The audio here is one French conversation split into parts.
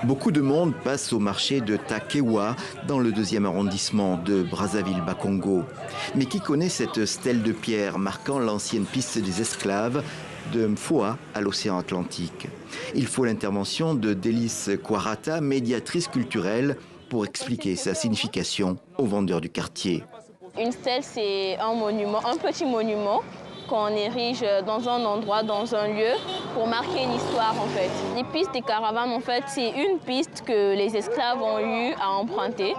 Beaucoup de monde passe au marché de Takewa dans le 2e arrondissement de Brazzaville-Bakongo. Mais qui connaît cette stèle de pierre marquant l'ancienne piste des esclaves de Mfoa à l'océan Atlantique? Il faut l'intervention de Délice Kwarata, médiatrice culturelle, pour expliquer sa signification aux vendeurs du quartier. Une stèle, c'est un monument, un petit monument qu'on érige dans un endroit, dans un lieu, pour marquer une histoire en fait. Les pistes des caravanes, en fait, c'est une piste que les esclaves ont eu à emprunter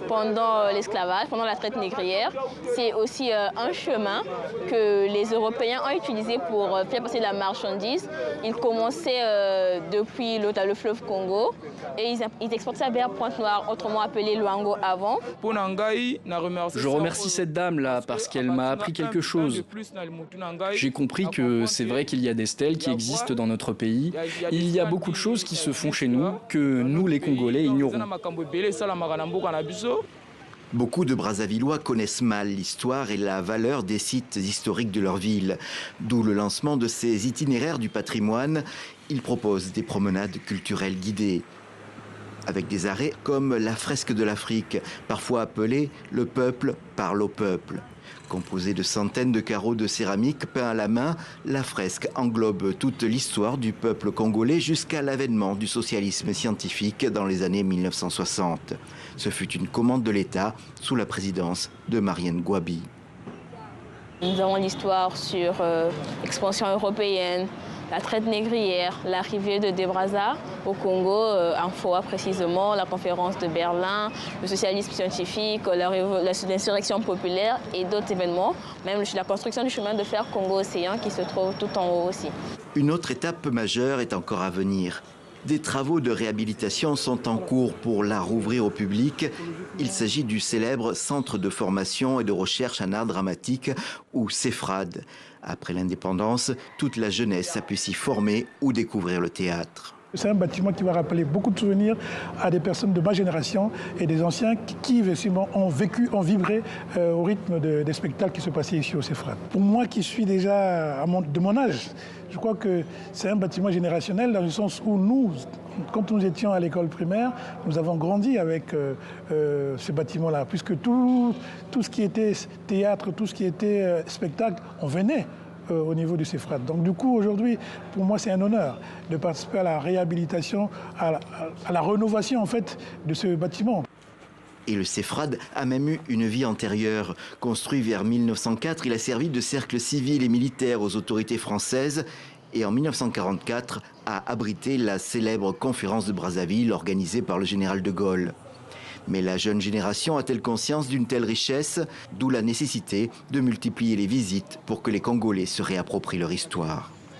pendant l'esclavage, pendant la traite négrière. C'est aussi un chemin que les Européens ont utilisé pour faire passer la marchandise. Ils commençaient depuis le fleuve Congo et ils exportaient ça vers Pointe-Noire, autrement appelé Luango avant. Je remercie cette dame-là parce qu'elle m'a appris quelque chose. J'ai compris que c'est vrai qu'il y a des stèles qui existent dans notre pays. Il y a beaucoup de choses qui se font chez nous que nous, les Congolais, ignorons. Beaucoup de Brazzavillois connaissent mal l'histoire et la valeur des sites historiques de leur ville. D'où le lancement de ces itinéraires du patrimoine. Ils proposent des promenades culturelles guidées, avec des arrêts comme la fresque de l'Afrique, parfois appelée « Le peuple parle au peuple ». Composée de centaines de carreaux de céramique peints à la main, la fresque englobe toute l'histoire du peuple congolais jusqu'à l'avènement du socialisme scientifique dans les années 1960. Ce fut une commande de l'État sous la présidence de Marienne Gouabi. Nous avons l'histoire sur l'expansion européenne, la traite négrière, l'arrivée de Brazza au Congo, en Mfoa précisément, la conférence de Berlin, le socialisme scientifique, l'insurrection populaire et d'autres événements, même la construction du chemin de fer Congo-Océan qui se trouve tout en haut aussi. Une autre étape majeure est encore à venir. Des travaux de réhabilitation sont en cours pour la rouvrir au public. Il s'agit du célèbre Centre de formation et de recherche en art dramatique, ou CEFRAD. Après l'indépendance, toute la jeunesse a pu s'y former ou découvrir le théâtre. C'est un bâtiment qui va rappeler beaucoup de souvenirs à des personnes de ma génération et des anciens qui effectivement, ont vécu, ont vibré au rythme des spectacles qui se passaient ici au CEFRAD. Pour moi qui suis déjà de mon âge, je crois que c'est un bâtiment générationnel dans le sens où nous, quand nous étions à l'école primaire, nous avons grandi avec ce bâtiment-là, puisque tout ce qui était théâtre, tout ce qui était spectacle, on venait au niveau du CEFRAD. Donc du coup, aujourd'hui, pour moi, c'est un honneur de participer à la réhabilitation, à la rénovation en fait de ce bâtiment. Et le CEFRAD a même eu une vie antérieure. Construit vers 1904, il a servi de cercle civil et militaire aux autorités françaises et en 1944 a abrité la célèbre conférence de Brazzaville organisée par le général de Gaulle. Mais la jeune génération a-t-elle conscience d'une telle richesse? D'où la nécessité de multiplier les visites pour que les Congolais se réapproprient leur histoire.